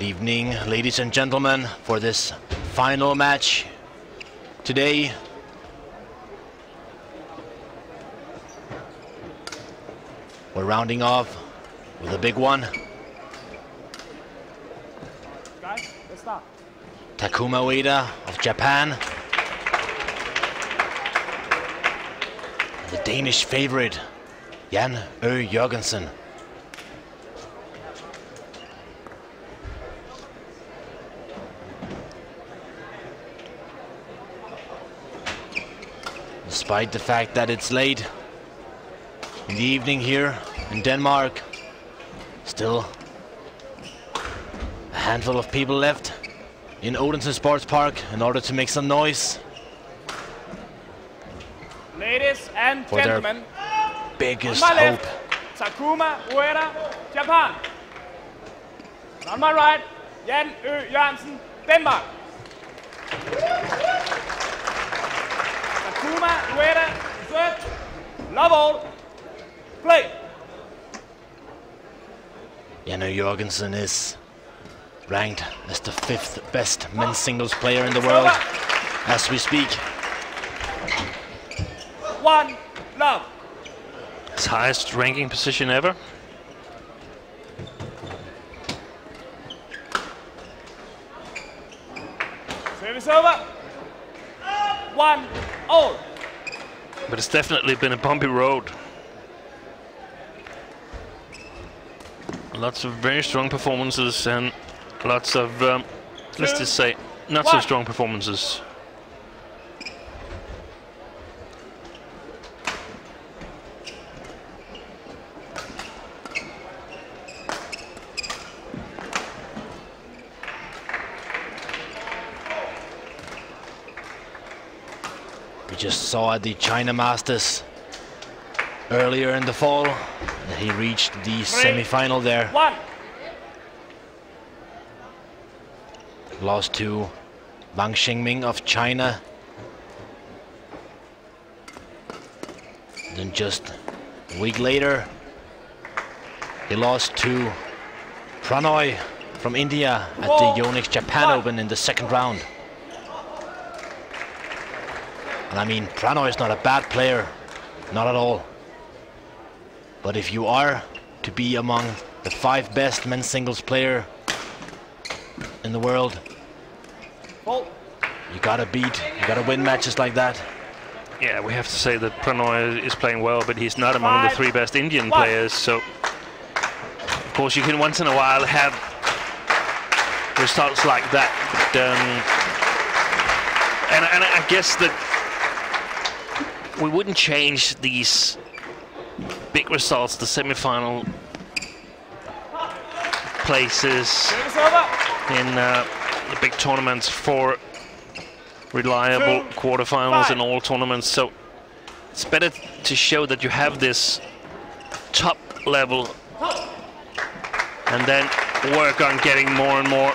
Good evening, ladies and gentlemen, for this final match today. We're rounding off with a big one. Guys, let's start. Takuma Ueda of Japan. The Danish favorite, Jorgensen. Despite the fact that it's late in the evening here in Denmark, still a handful of people left in Odense Sports Park in order to make some noise. Ladies and for gentlemen, their biggest on my hope. left, Takuma Ueda, Japan. And on my right, Jorgensen, Denmark. Takuma Ueda, third, love all, play. Jorgensen is ranked as the 5th best men's singles player in the world as we speak. One, love. His highest ranking position ever. Service over. 1-all. But it's definitely been a bumpy road. Lots of very strong performances and lots of, let's just say, not so strong performances. We just saw at the China Masters earlier in the fall that he reached the semi-final there. Lost to Wang Xingming of China. Then just a week later, he lost to Pranoy from India at the Yonex Japan Open in the 2nd round. And I mean, Pranoy is not a bad player, not at all. But if you are to be among the 5 best men's singles player in the world, you gotta win matches like that. Yeah, we have to say that Pranoy is playing well, but he's not among the 3 best Indian players. So, of course, you can once in a while have results like that. And I guess that we wouldn't change these big results, the semi-final places in the big tournaments, for reliable quarterfinals in all tournaments. So it's better to show that you have this top level and then work on getting more and more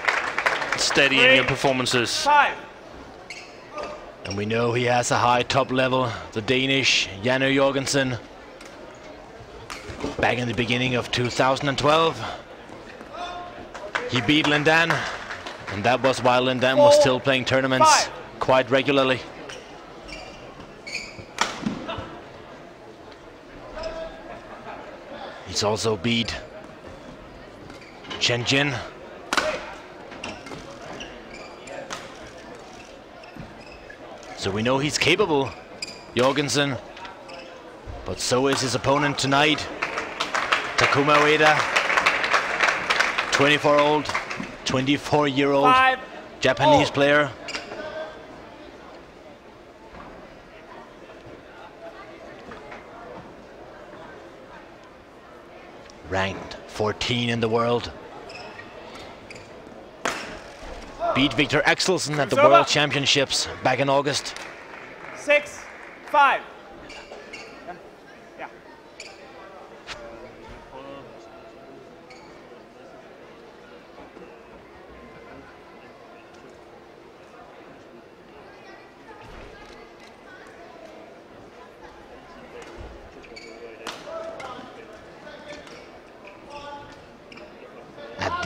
steady in your performances. And we know he has a high top level, the Danish Jorgensen. Back in the beginning of 2012, he beat Lindan, and that was while Lindan was still playing tournaments quite regularly. He's also beat Chen Jin. So we know he's capable, Jorgensen, but so is his opponent tonight, Takuma Ueda, 24-year-old Japanese player. Ranked 14 in the world. Beat Victor Axelsen at the World Championships back in August. 6-5.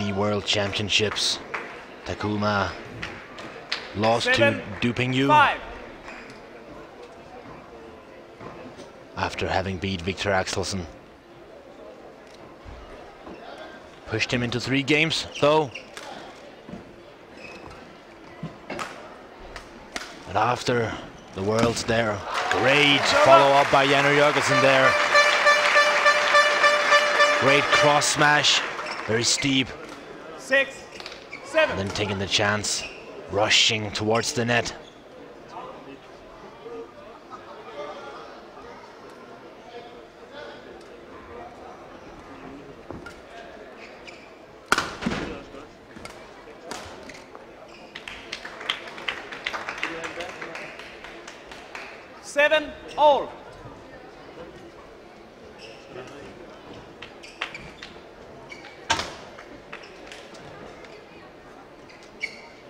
the World Championships. Takuma lost 7, to Duping Yu 5. after having beat Victor Axelsen. Pushed him into 3 games, though. But after the Worlds there, great follow-up by Janne Jorgensen there. Great cross smash, very steep. 6, 7. And then taking the chance, rushing towards the net. All.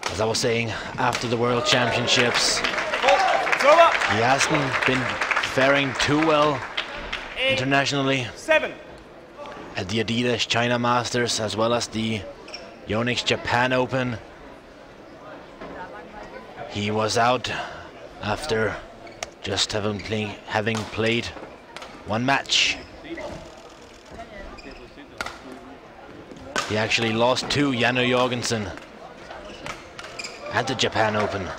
As I was saying, after the World Championships, It's over. he hasn't been faring too well 8, internationally 7. at the Adidas China Masters as well as the Yonex Japan Open. He was out after just having played 1 match. He actually lost to Janne Jorgensen at the Japan Open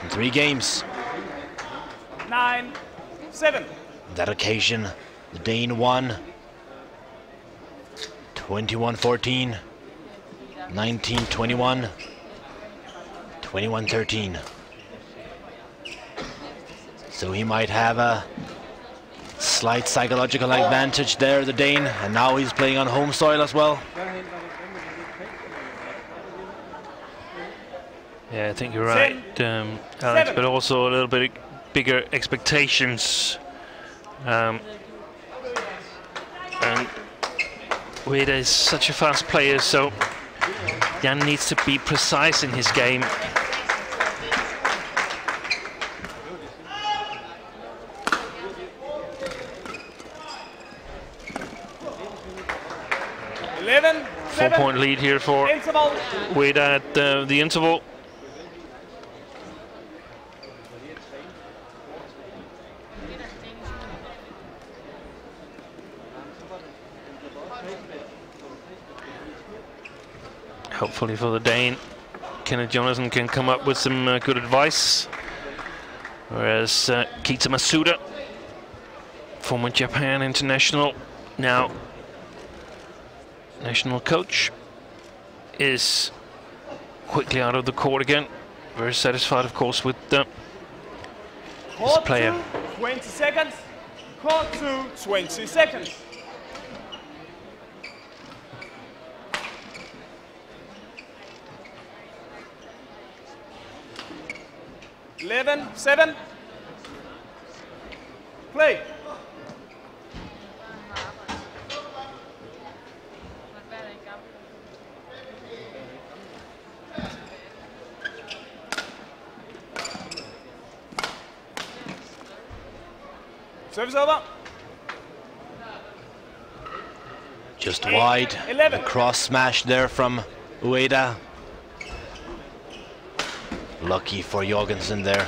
in 3 games. 9, 7. On that occasion, the Dane won 21-14, 19-21, 21-13. So he might have a slight psychological advantage there, the Dane, and now he's playing on home soil as well. Yeah, I think you're right, Alex, but also a little bit bigger expectations. And Ueda is such a fast player, so Jan needs to be precise in his game. Four-point lead here for Ueda at the interval. Hopefully for the Dane, Kenneth Jonassen can come up with some good advice. Whereas Kita Masuda, former Japan international, now national coach, is quickly out of the court again. Very satisfied, of course, with his player. 20 seconds. Court 2, 20 seconds. Eleven, 7. Play. Service over. Just wide, a cross smash there from Ueda. Lucky for Jorgensen there.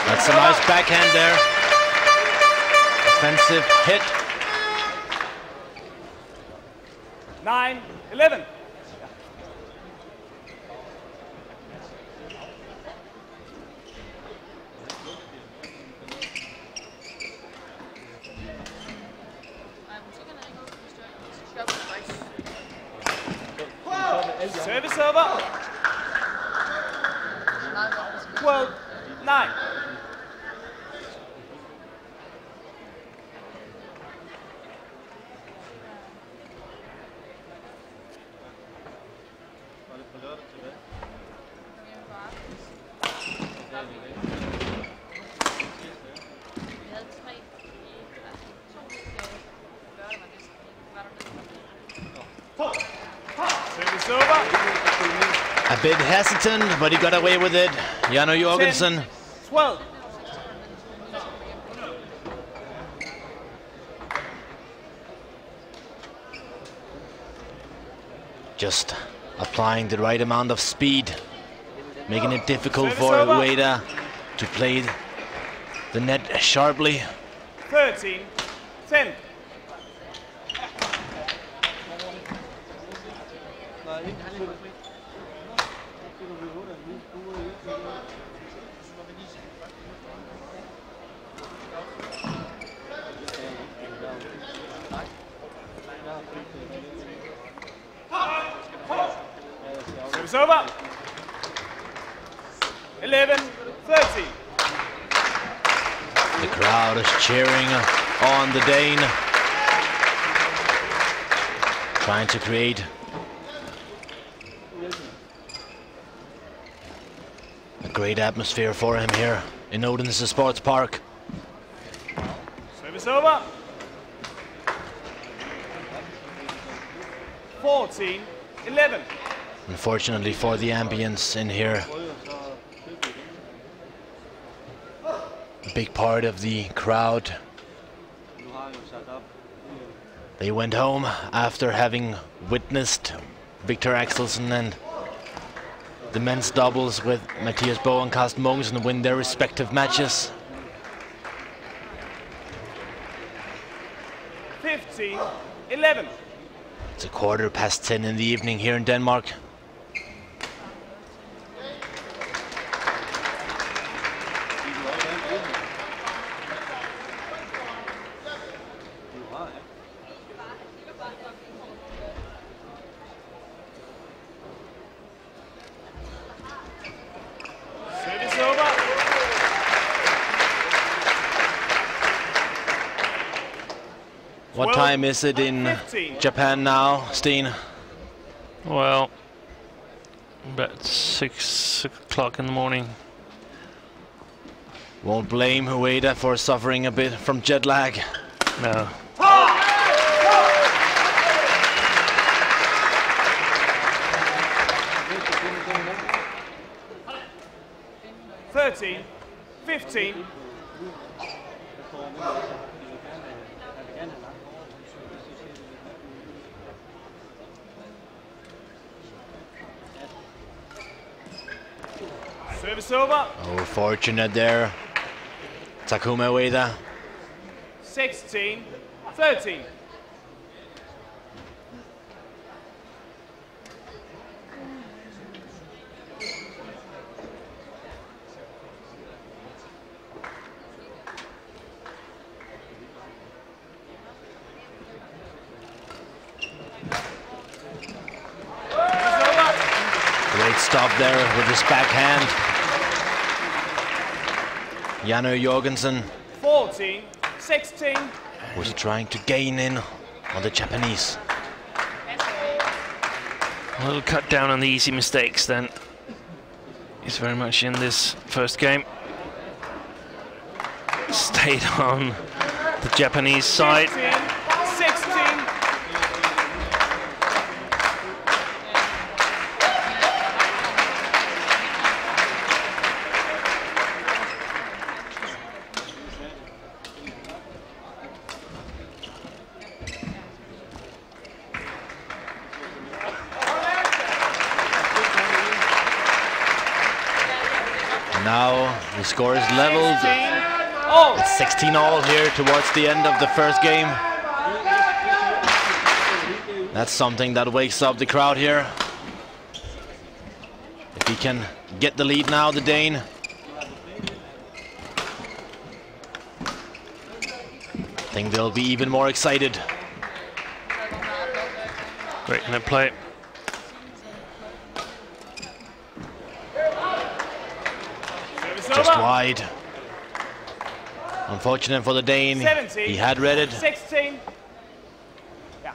That's a nice backhand there. Offensive hit. 9, 11. Service over. 12, 9. A bit hesitant, but he got away with it. Janne Jorgensen. 12. Just applying the right amount of speed, making it difficult Service for over. Ueda to play the net sharply. 13-10. Service over. 11-13. The crowd is cheering on the Dane, trying to create a great atmosphere for him here in Odense Sports Park. Service over. 14-11. Unfortunately for the ambience in here, a big part of the crowd, they went home after having witnessed Victor Axelsen and the men's doubles with Mathias Bo and Carsten Mogensen win their respective matches. 15-11. It's 10:15 in the evening here in Denmark. Service over. What time is it in 15. Japan now, Steen? Well, about 6 o'clock in the morning. Won't blame Ueda for suffering a bit from jet lag. No. 13-15. Service over. Oh, fortunate there. Takuma Ueda. 16-13. Great stop there with his backhand. Jano Jorgensen 14-16. was trying to gain in on the Japanese. A little cut down on the easy mistakes then. He's very much in this first game. Stayed on the Japanese side. 15-16. Now the score is leveled. 16-all. It's 16-all here towards the end of the first game. That's something that wakes up the crowd here. If he can get the lead now, the Dane. I think they'll be even more excited. Great net play. Just wide. Unfortunate for the Dane. 17. He had read it. 16. Yeah.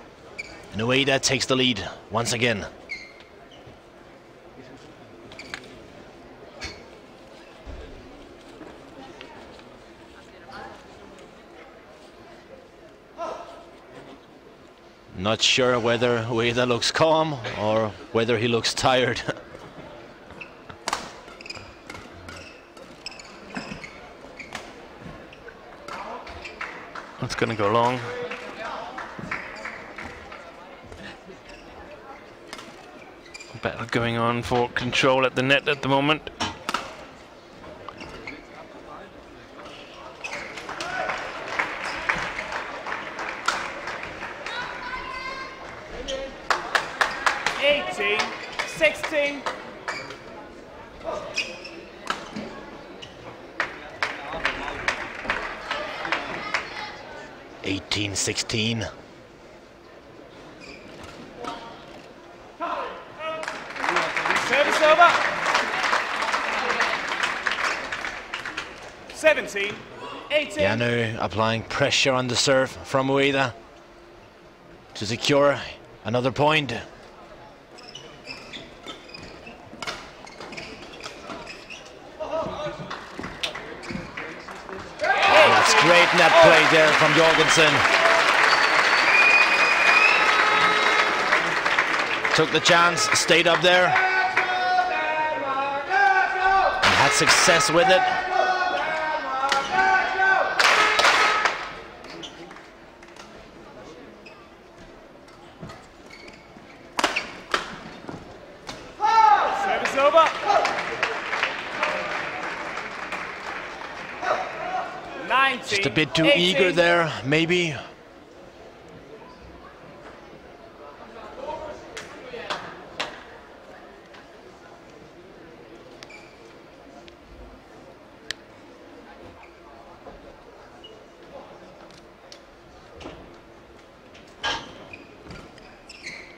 And Ueda takes the lead once again. Not sure whether Ueda looks calm or whether he looks tired. It's going to go long. Battle going on for control at the net at the moment. $18, 16. $18-16. Service over. 17, 18. Janu applying pressure on the serve from Ueda to secure another point. That's great net play there from Jorgensen. Took the chance, stayed up there, and had success with it. Service over. 19, Just a bit too 18. eager there, maybe.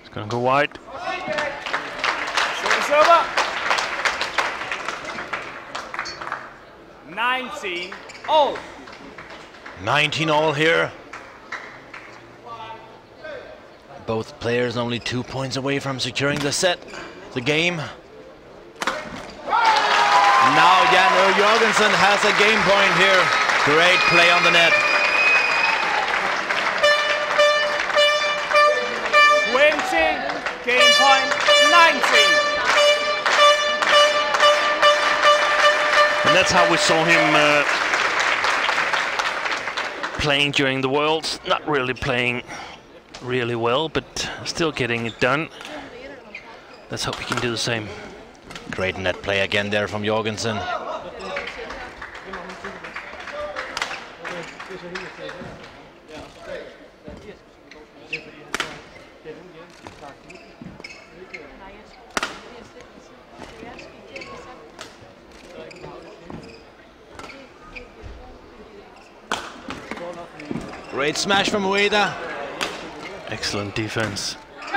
It's gonna go wide. Service over. 19 all. 19 all here. Both players only 2 points away from securing the set, the game. Now Janu Jorgensen has a game point here. Great play on the net. 20, game point 19. And that's how we saw him playing during the Worlds. Not really playing really well, but still getting it done. Let's hope he can do the same. Great net play again there from Jorgensen. Great smash from Ueda. Excellent defense. He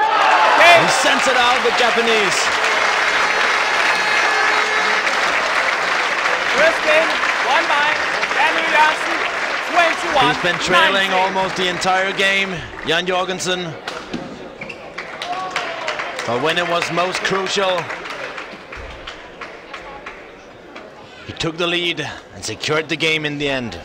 sends it out, the Japanese. First game won by Janu Jorgensen, 21. He's been trailing 19. almost the entire game, Jan Jorgensen. But when it was most crucial, he took the lead and secured the game in the end.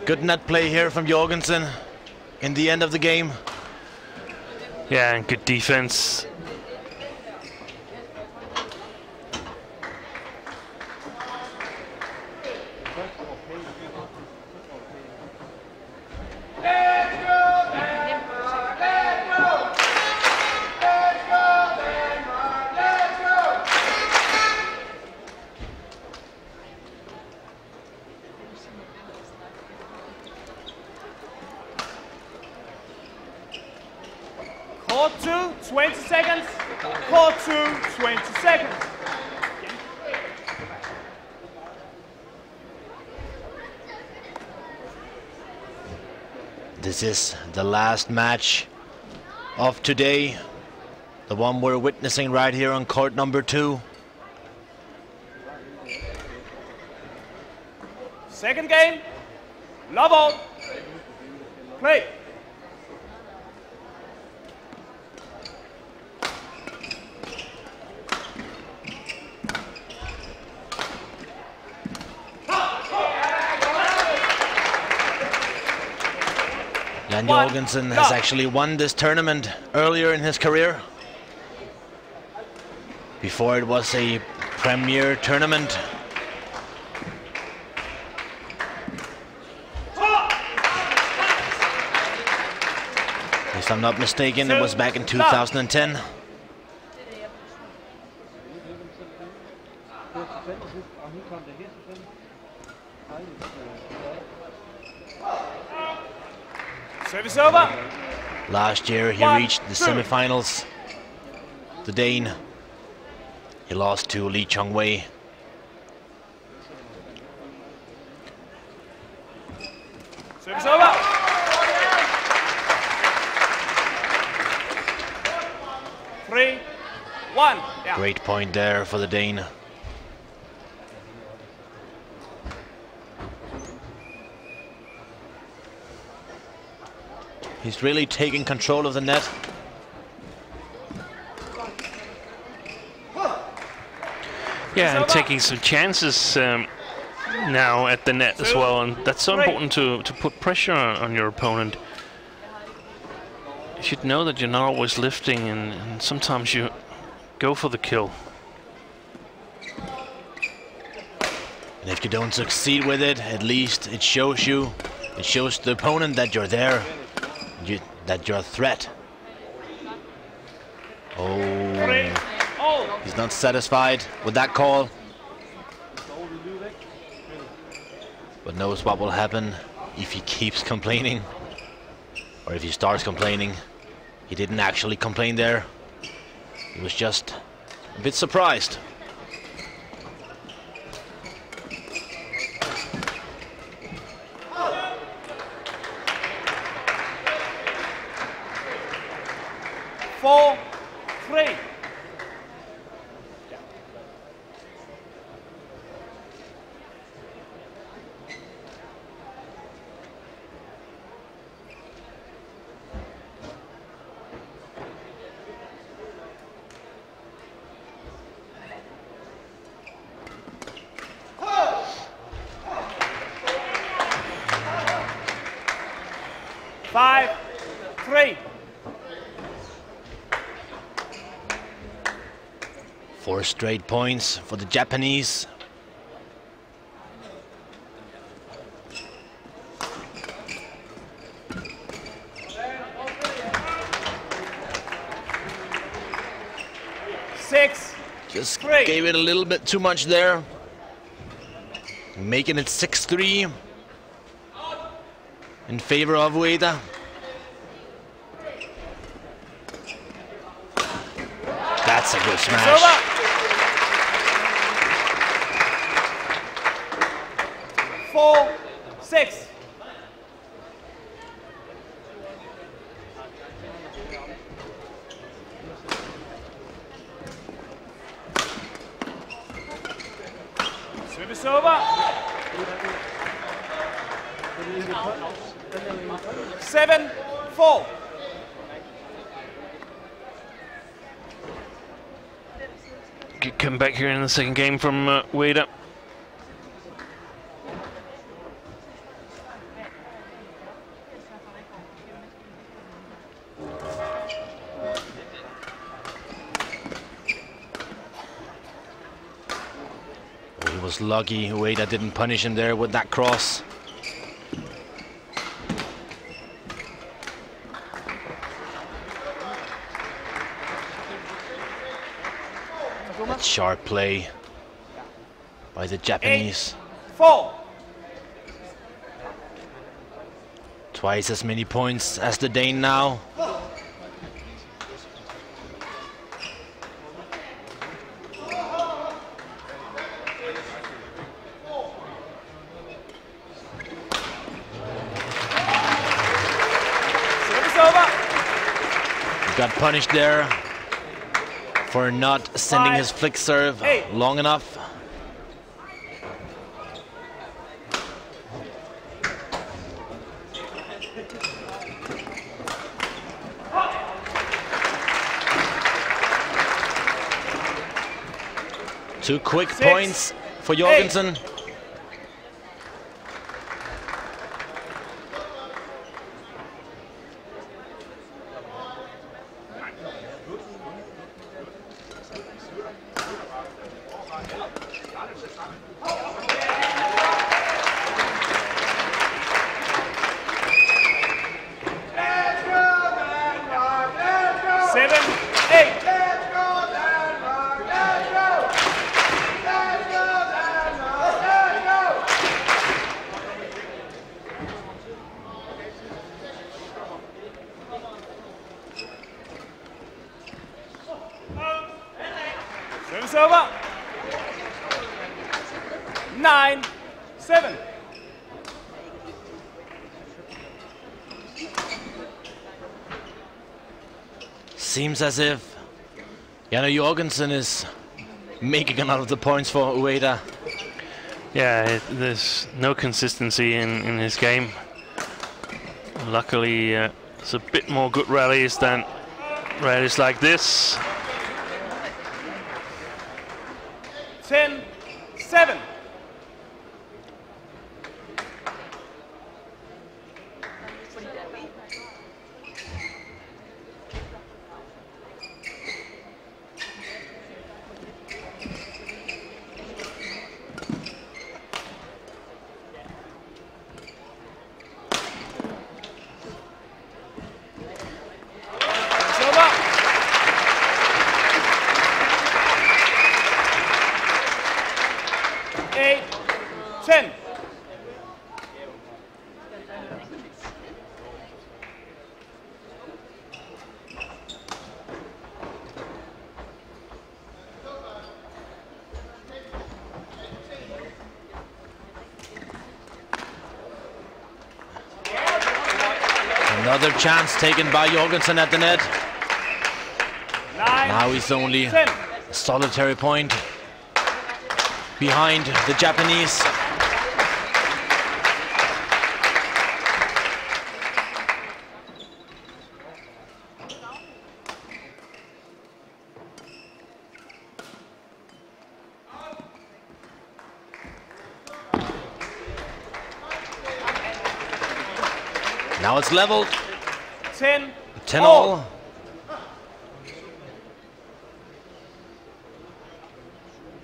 Good net play here from Jorgensen in the end of the game. Yeah, and good defense. Court 2, 20 seconds. Court 2, 20 seconds. This is the last match of today, the one we're witnessing right here on court number 2. Second game. Love all. Play. Jan Jorgensen has actually won this tournament earlier in his career. Before it was a Premier tournament. If I'm not mistaken, it was back in 2010. Service over. Last year he reached the semifinals. The Dane. He lost to Lee Chong-wei. Service over. Three, one. Yeah. Great point there for the Dane. He's really taking control of the net. Yeah, and taking some chances now at the net as well, and that's so important to put pressure on your opponent. You should know that you're not always lifting, and sometimes you go for the kill. And if you don't succeed with it, at least it shows you, it shows the opponent that you're there, that you're a threat. Oh, he's not satisfied with that call, but knows what will happen if he keeps complaining, or if he starts complaining. He didn't actually complain there. He was just a bit surprised. Four, three. Five, three. 4 straight points for the Japanese. Six. Just gave it a little bit too much there. Making it 6-3 in favor of Ueda. That's a good smash. 4, 6. Service over. 7, 4. Come back here in the second game from Ueda. He was lucky Ueda didn't punish him there with that cross. That sharp play by the Japanese. 8, 4. Twice as many points as the Dane now. Got punished there for not sending his flick serve long enough. Two quick points for Jorgensen. Service over. 9-7. Seems as if Jorgensen is making a lot of the points for Ueda. Yeah, there's no consistency in his game. Luckily, it's a bit more good rallies than rallies like this. 10-7. Another chance taken by Jorgensen at the net. Now he's only a solitary point behind the Japanese. Now it's leveled. 10 all.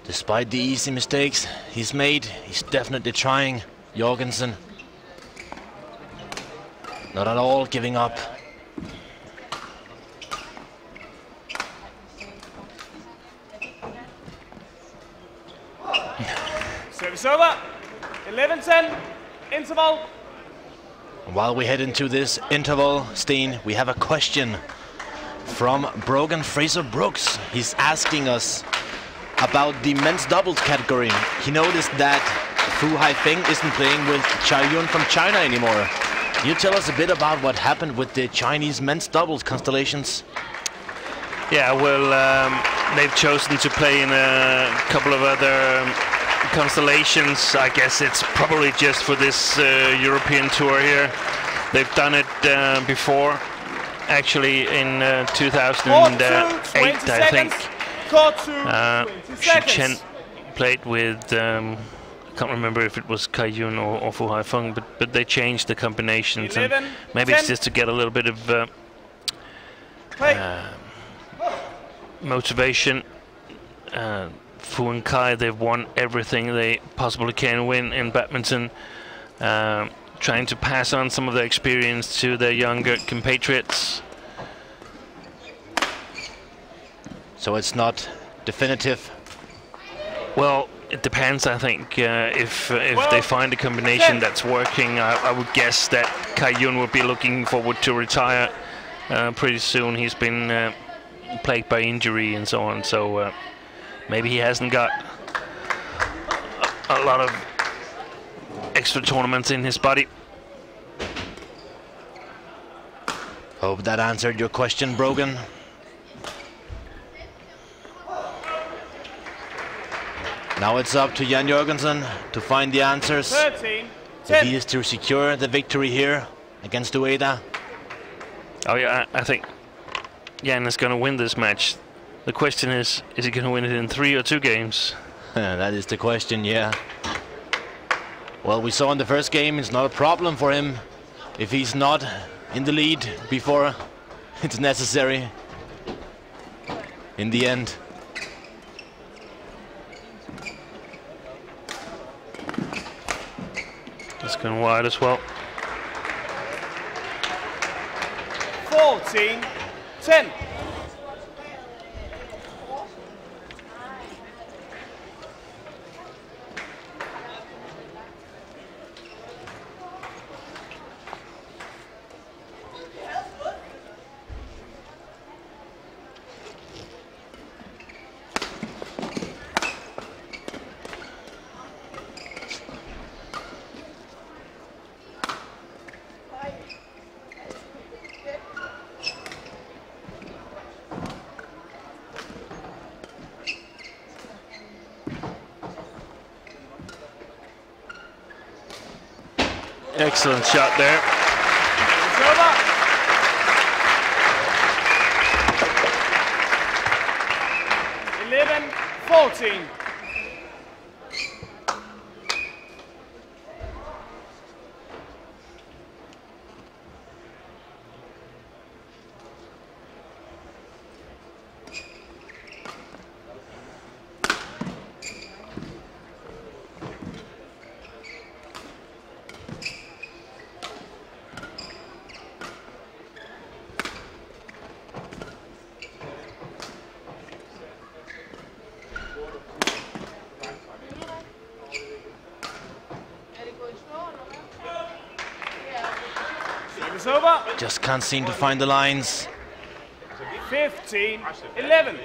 Despite the easy mistakes he's made, he's definitely trying. Jorgensen not at all giving up. Service over. 11-10. Interval. While we head into this interval, Steen, we have a question from Brogan Fraser Brooks. He's asking us about the men's doubles category. He noticed that Fu Haifeng isn't playing with Chai Yun from China anymore. Can you tell us a bit about what happened with the Chinese men's doubles constellations? Yeah, well, they've chosen to play in a couple of other constellations. I guess it's probably just for this European tour here. They've done it before, actually in 2008, I think. Shi Chen played with, I can't remember if it was Kai Yun or Fu Haifeng, but they changed the combinations. And maybe it's just to get a little bit of motivation. Fu and Kai, they've won everything they possibly can win in badminton, trying to pass on some of their experience to their younger compatriots. So it's not definitive? Well, it depends, I think. If they find a combination that's working, I would guess that Kai Yun would be looking forward to retire pretty soon. He's been plagued by injury and so on, so maybe he hasn't got a lot of extra tournaments in his body. Hope that answered your question, Brogan. Now it's up to Jan Jorgensen to find the answers. 13-10. If he is to secure the victory here against Ueda. Oh yeah, I think Jan is going to win this match. The question is he going to win it in 3 or 2 games? That is the question, yeah. Well, we saw in the first game, it's not a problem for him if he's not in the lead before it's necessary in the end. It's going wide as well. 14-10. Excellent shot there. It's over. (11-14). Over. Just can't seem to find the lines. 15-11.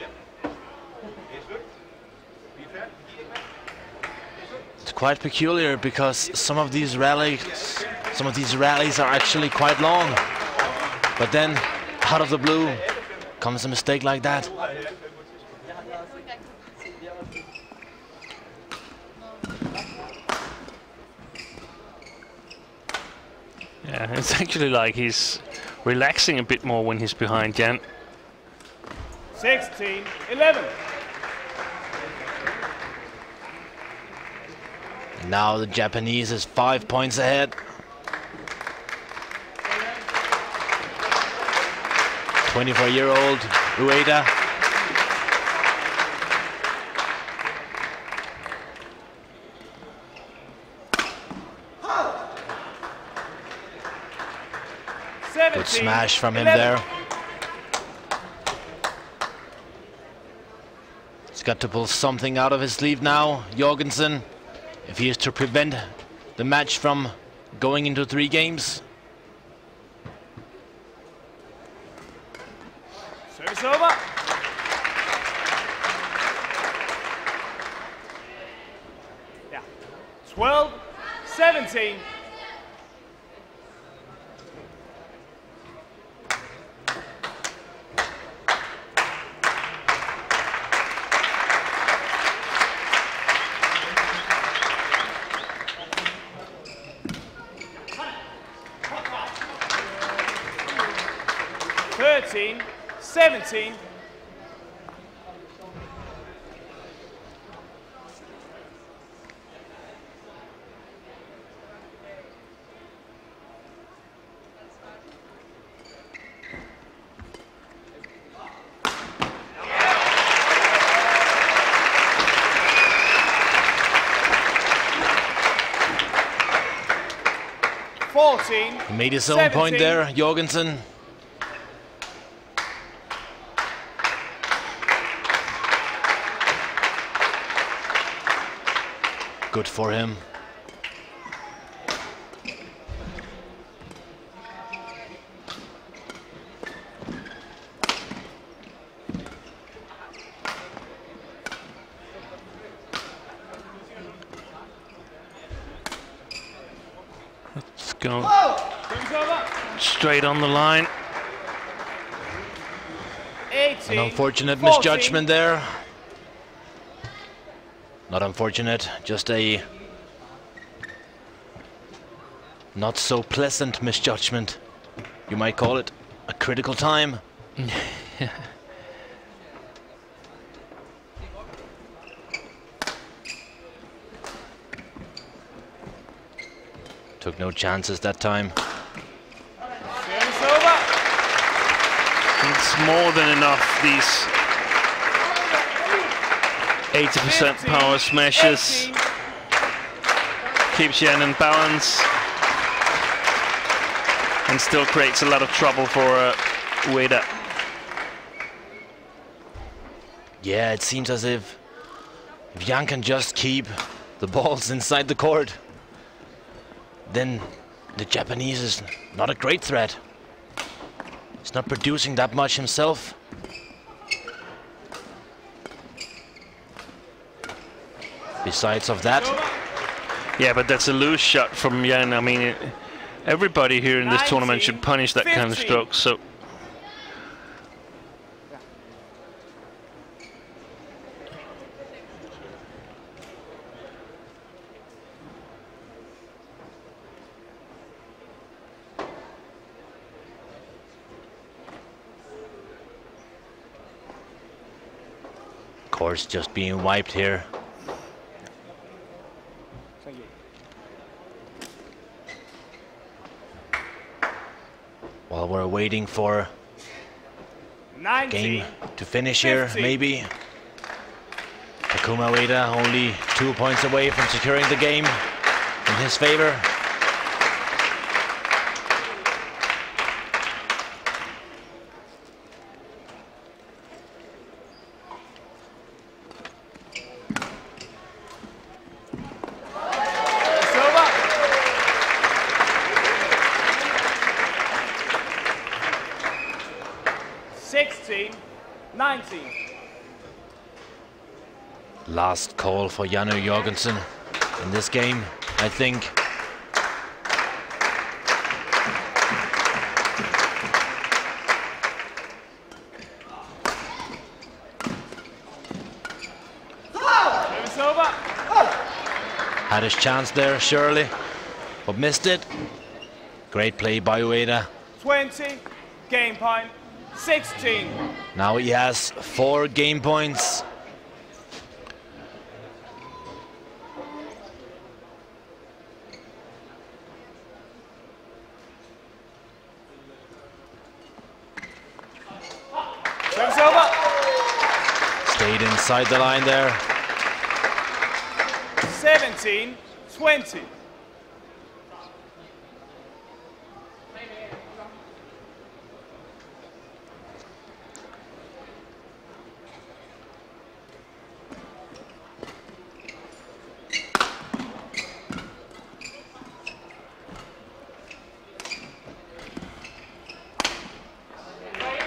It's quite peculiar because some of these rallies are actually quite long. But then, out of the blue, comes a mistake like that. Yeah, it's actually like he's relaxing a bit more when he's behind Jan. 16-11. Now the Japanese is 5 points ahead. 24-year-old Ueda. Good smash from him there. He's got to pull something out of his sleeve now, Jorgensen, if he is to prevent the match from going into 3 games. Service over. Yeah. 12-17. (13-17). He made his own point there, Jorgensen. Good for him. Let's go straight on the line. An unfortunate misjudgment there. Not unfortunate, just a not so pleasant misjudgment. You might call it a critical time. Took no chances that time. Service over. It's more than enough, these 80% power smashes. 18. Keeps Jan in balance. And still creates a lot of trouble for Ueda. Yeah, it seems as if Jan can just keep the balls inside the court, then the Japanese is not a great threat. He's not producing that much himself. Besides of that, Yeah, but that's a loose shot from Jan. I mean, everybody here in this tournament should punish that kind of stroke. So. course, just being wiped here. While we're waiting for game to finish here, maybe. Takuma Ueda only 2 points away from securing the game in his favor. Last call for Janu Jorgensen in this game, I think. Had his chance there, surely, but missed it. Great play by Ueda. 20, game point, 16. Now he has 4 game points. Stayed inside the line there. 17, 20.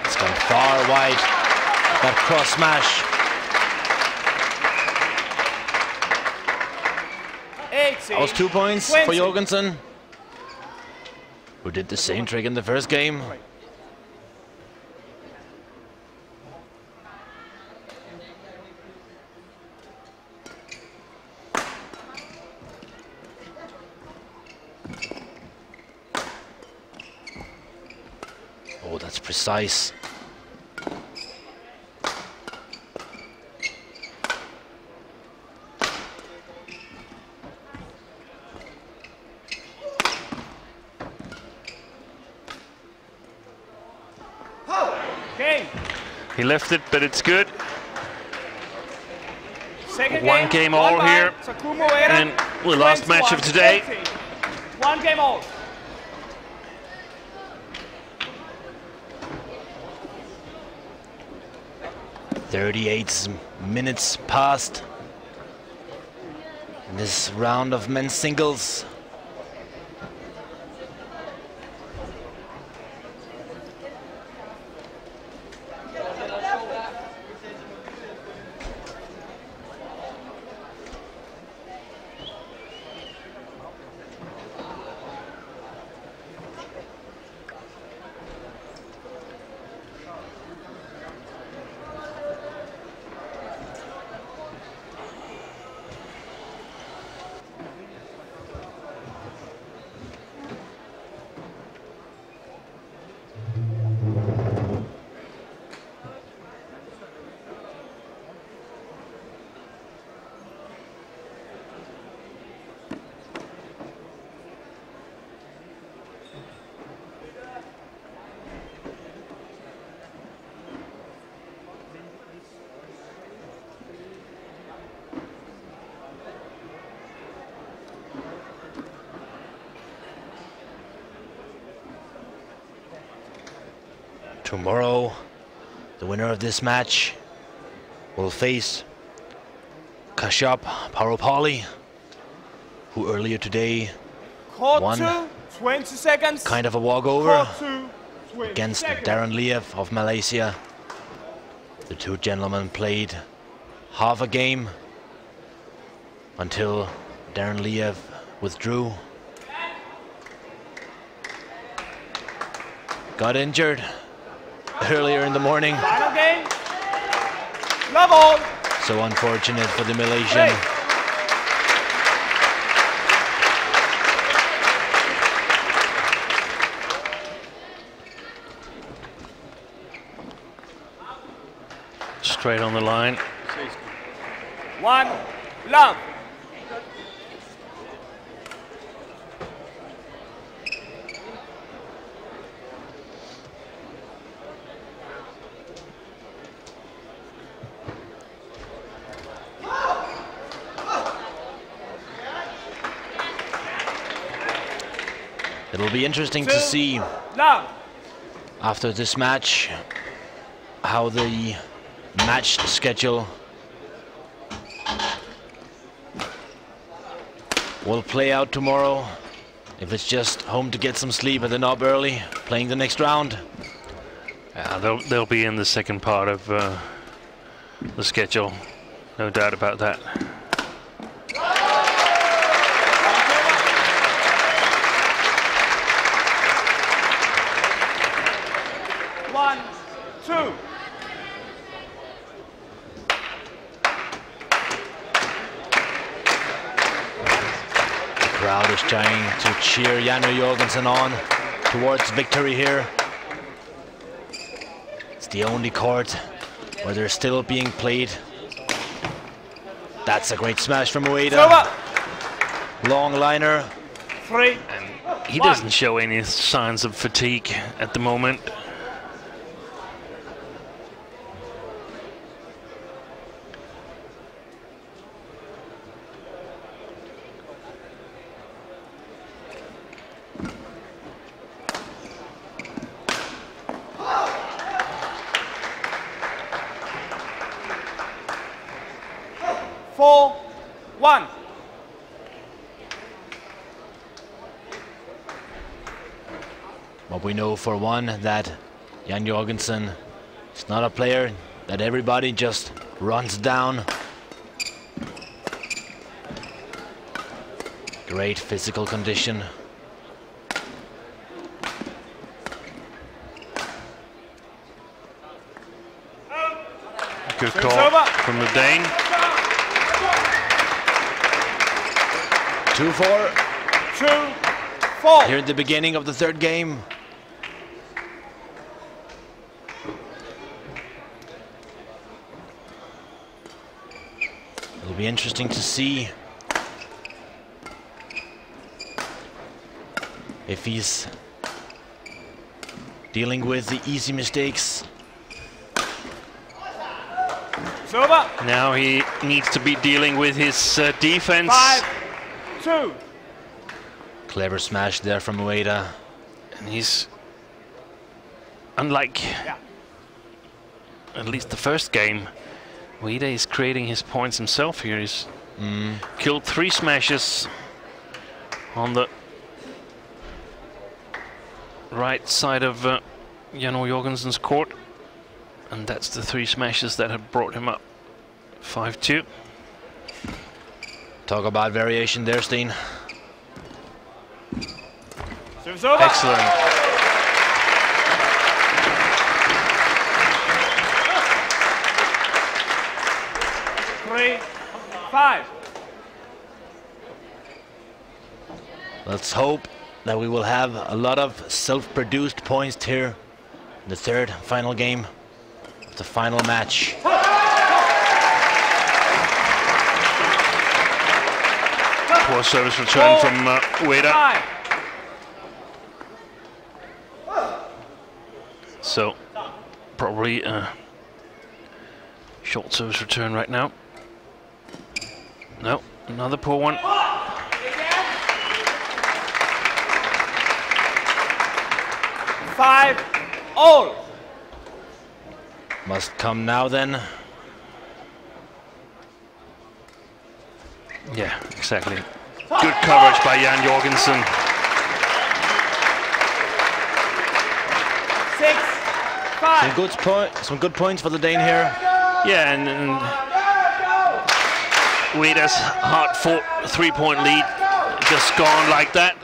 It's gone far wide. That cross smash. 18, That was 2 points 20. for Jorgensen, who did the same trick in the first game. Oh, that's precise. He left it, but it's good. Second One game all here, Takuma Ueda, and the last match of today. 20. 1 game all. .38 minutes passed in this round of men's singles. Tomorrow, the winner of this match will face Kashyap Paropali, who earlier today won 20 seconds. kind of a walkover Court 2, against 20 seconds. Darren Liev of Malaysia. The two gentlemen played half a game until Darren Liev withdrew. Got injured earlier in the morning. Final game. Love all. So unfortunate for the Malaysian. Hey. Straight on the line. 1 love. It'll be interesting to see Love. after this match how the match schedule will play out tomorrow. If it's just home to get some sleep and then up early, playing the next round. They'll be in the second part of the schedule, no doubt about that. One, two. The crowd is trying to cheer Janu Jorgensen on towards victory here. It's the only court where they're still being played. That's a great smash from Ueda. Long liner. 3. He doesn't show any signs of fatigue at the moment. Four, 1. But we know for one that Jan Jorgensen is not a player that everybody just runs down. Great physical condition. Good call from the Dane. 2-4 2-4. here at the beginning of the third game. It'll be interesting to see if he's dealing with the easy mistakes. Over. Now he needs to be dealing with his defense. 5-2. Clever smash there from Ueda. And he's, unlike at least the first game, Ueda is creating his points himself here. He's killed 3 smashes on the right side of Janu Jorgensen's court. And that's the 3 smashes that have brought him up. 5-2. Talk about variation there, Steen. Excellent. Three, 5. Let's hope that we will have a lot of self-produced points here in the third final game of the final match. Poor service return from Ueda. So probably a short service return right now. No, another poor one. 5 all. Must come now then. Yeah, exactly. Good coverage by Jan Jorgensen. 6-5. Some good points for the Dane here. Yeah, and Ueda's hard-fought 3-point lead just gone like that.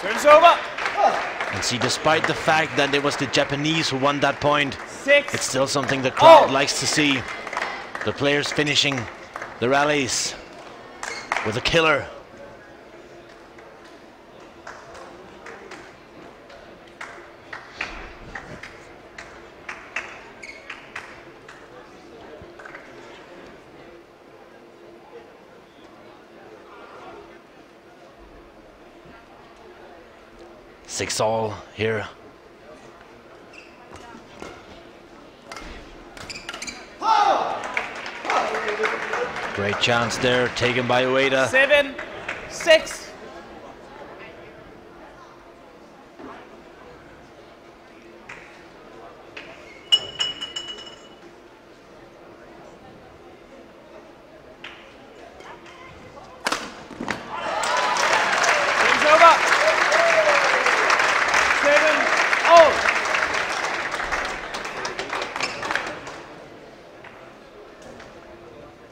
Service over. And see, despite the fact that it was the Japanese who won that point, 6. it's still something the crowd likes to see. The players finishing the rallies with a killer. Six all here. Great chance there, taken by Ueda. 7-6.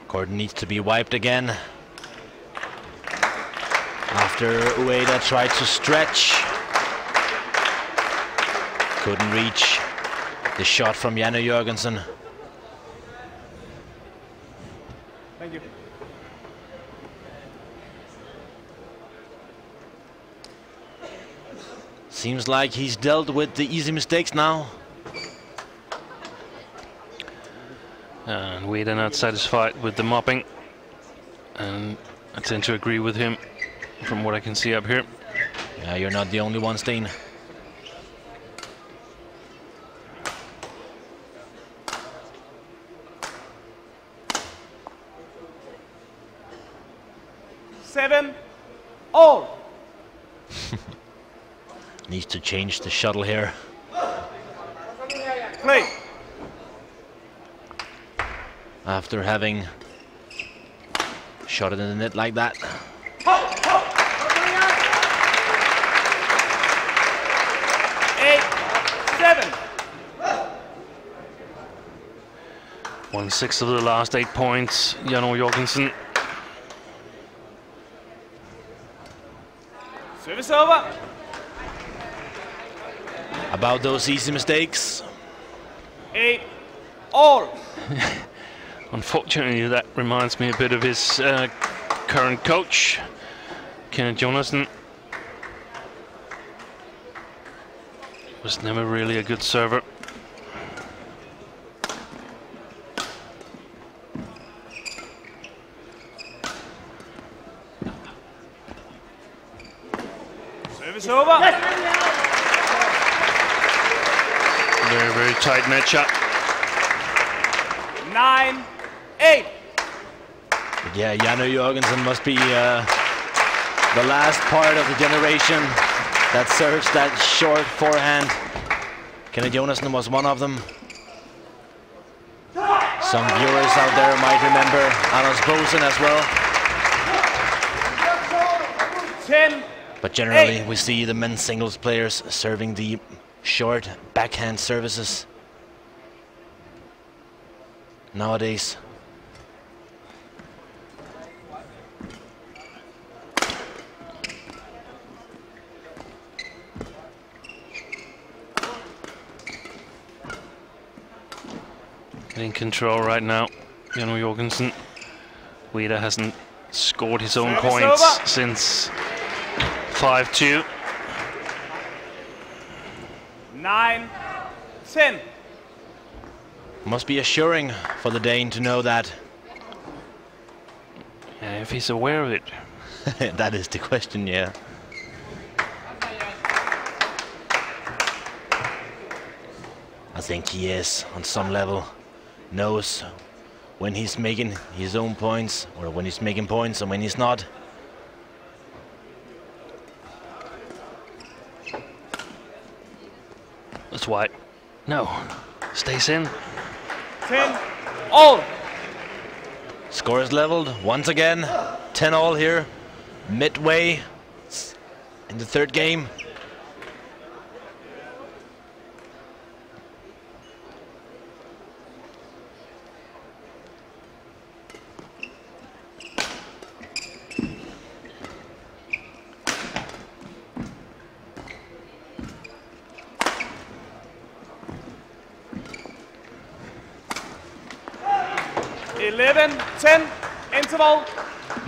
Court needs to be wiped again. After Ueda tried to stretch. Couldn't reach the shot from Jan Jorgensen. Thank you. Seems like he's dealt with the easy mistakes now. And Ueda not satisfied with the mopping, and I tend to agree with him from what I can see up here. Yeah, you're not the only one, Steen. Seven all. Needs to change the shuttle here. Play. After having shot it in the net like that. 8-7. 1/6 of the last 8 points, Jan Jorgensen. Service over. About those easy mistakes. 8 all. Unfortunately, that reminds me a bit of his current coach, Kenneth Jonassen. Was never really a good server. Service over. Very, very tight matchup. 9-8. Yeah, Jan Jorgensen must be the last part of the generation that serves that short forehand. Kenneth Jonassen was one of them. Some viewers out there might remember Anders Bosen as well. 10. But generally, we see the men's singles players serving the short backhand services nowadays. In control right now, Jan Jorgensen. Ueda hasn't scored his own Service points over. since 5-2. 9-10. Must be assuring for the Dane to know that. If he's aware of it. That is the question, yeah. I think he is on some level. knows when he's making his own points, or when he's making points and when he's not. That's white. No. Stays in. 10 all. Score is leveled once again. 10 all here. Midway in the third game. Interval.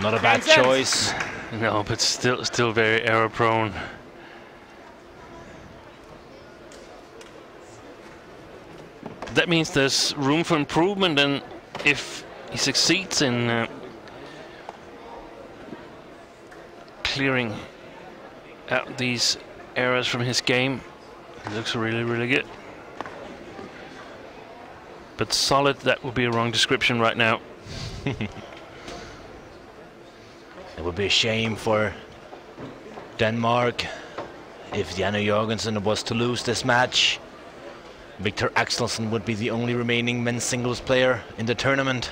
Not a bad choice. No, but still very error prone. That means there's room for improvement, and if he succeeds in clearing out these errors from his game, it looks really, really good. But solid, that would be a wrong description right now. It would be a shame for Denmark if Janne Jorgensen was to lose this match. Victor Axelsen would be the only remaining men's singles player in the tournament.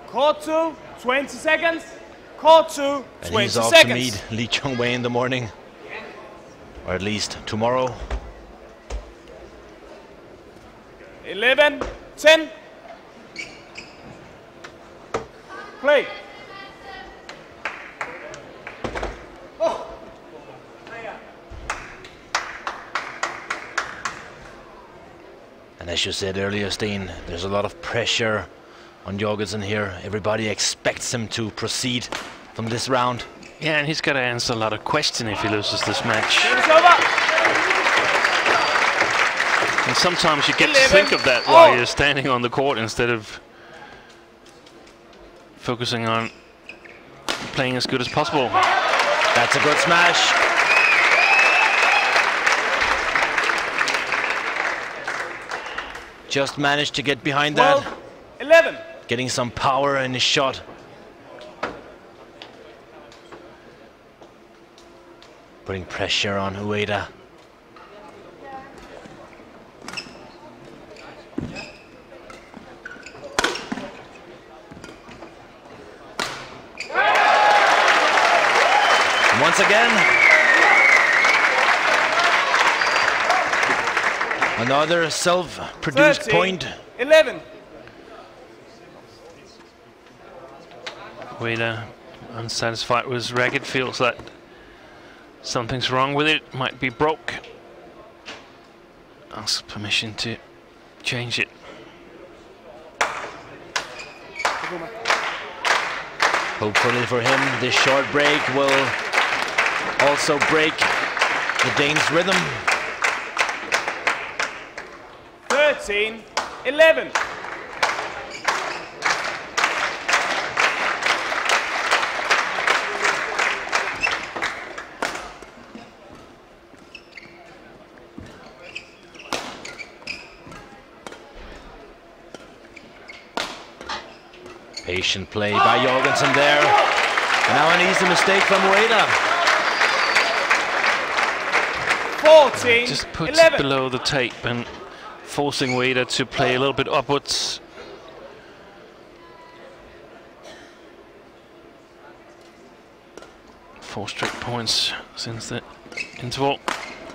Court 2, 20 seconds. Court 2, 20 seconds. And he's off to meet Lee Chong-wei in the morning, or at least tomorrow. 11, 10. Play. And as you said earlier, Steen, there's a lot of pressure on Jorgensen here. Everybody expects him to proceed from this round. Yeah, and he's got to answer a lot of questions if he loses this match. And sometimes you get to think of that while you're standing on the court instead of focusing on playing as good as possible. That's a good smash. Just managed to get behind 12, that. 11. Getting some power in his shot. Putting pressure on Ueda. Once again, another self-produced 13, point. 11. Ueda unsatisfied with his racket, feels that something's wrong with it, might be broke. Asks permission to change it. Hopefully for him, this short break will also break the Dane's rhythm. 13, 11. Patient play by Jorgensen there. And now an easy mistake from Ueda. 14, Just puts 11. it below the tape and forcing Ueda to play a little bit upwards. Four straight points since the interval.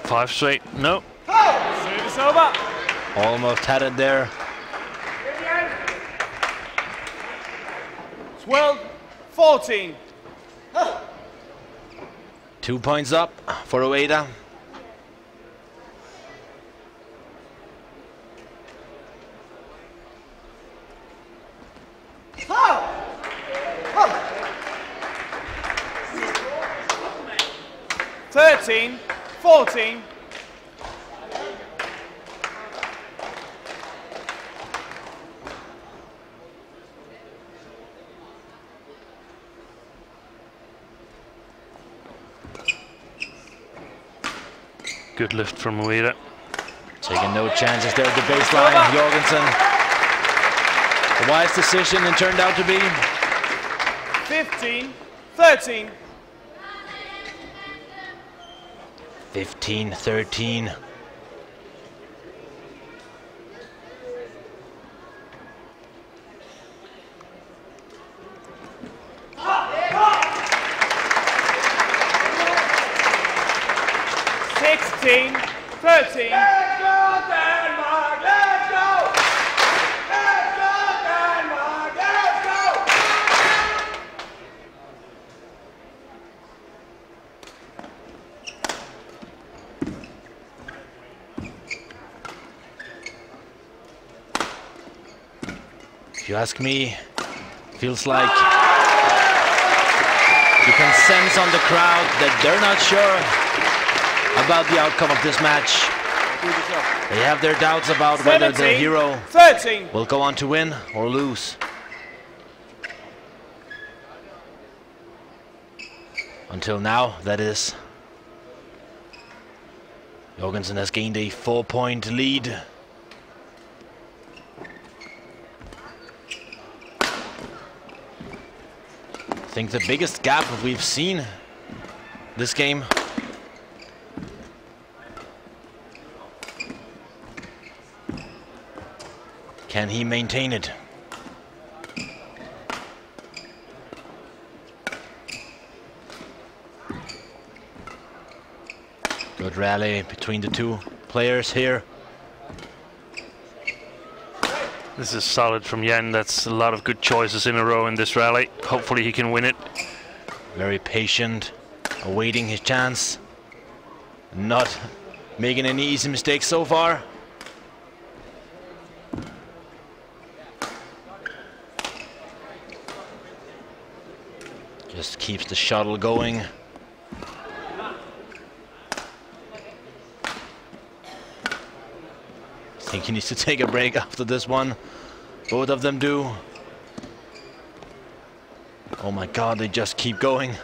5 straight, no. Service over. Almost had it there. 12, 14. 2 points up for Ueda. Thirteen, 14. Good lift from Ueda. Taking no chances there at the baseline, Jorgensen. A wise decision and turned out to be 15-13. 15-13. Let's go, Denmark! Let's go! Let's go, Denmark! Let's go! 'If you ask me, feels like you can sense on the crowd that they're not sure about the outcome of this match. They have their doubts about whether the hero 13. will go on to win or lose. Until now, that is. Jorgensen has gained a 4-point lead. I think the biggest gap we've seen this game. Can he maintain it? Good rally between the two players here. This is solid from Jan. That's a lot of good choices in a row in this rally. Hopefully he can win it. Very patient, awaiting his chance. Not making any easy mistakes so far. Just keeps the shuttle going. I think he needs to take a break after this one. Both of them do. Oh my God, they just keep going. A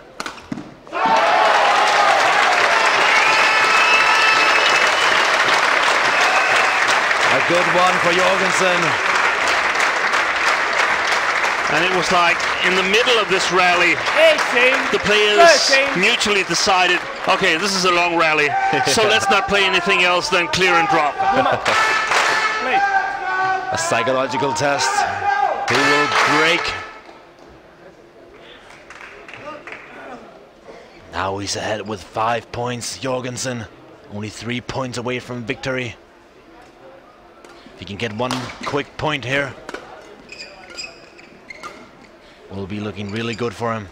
good one for Jorgensen. And it was like in the middle of this rally, 18, the players 13. mutually decided, okay, this is a long rally, so let's not play anything else than clear and drop. A psychological test. Who will break? Now he's ahead with 5 points. Jorgensen only 3 points away from victory. If he can get one quick point here, will be looking really good for him.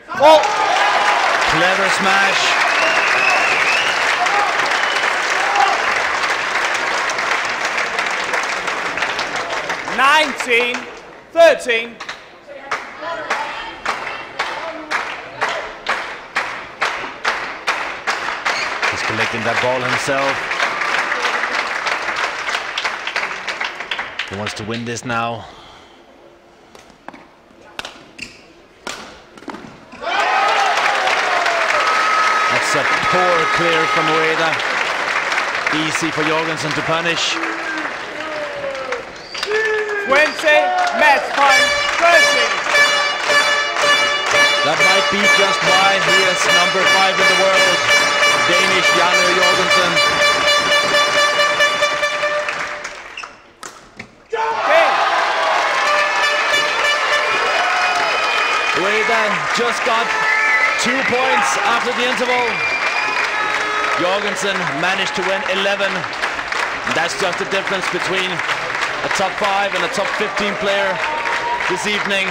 Oh. Clever smash. $19, 13. He's collecting that ball himself. He wants to win this now. That's a poor clear from Ueda. Easy for Jorgensen to punish. 20, match point, 13. That might be just why he is number 5 in the world. Danish Jan Jorgensen. Ueda just got 2 points after the interval. Jorgensen managed to win 11. That's just the difference between a top 5 and a top 15 player this evening.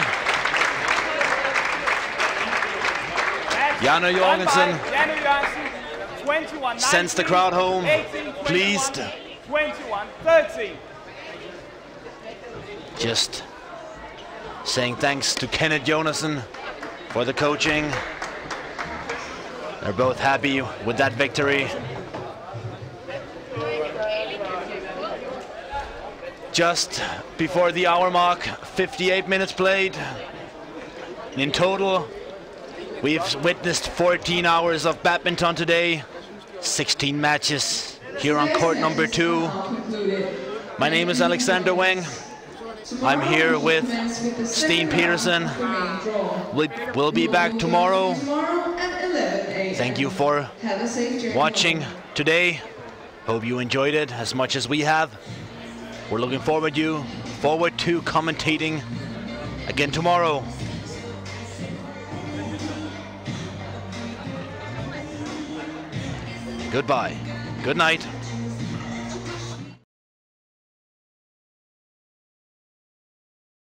Jan Jorgensen sends the crowd home, pleased. 21, 13. Just saying thanks to Kenneth Jonassen for the coaching. They're both happy with that victory. Just before the hour mark, 58 minutes played. In total, we've witnessed 14 hours of badminton today. 16 matches here on court number 2. My name is Alexander Weng. I'm here with Steen Petersen. We'll be back tomorrow. Thank you for watching today. Hope you enjoyed it as much as we have. We're looking forward to commentating again tomorrow. Goodbye. Good night.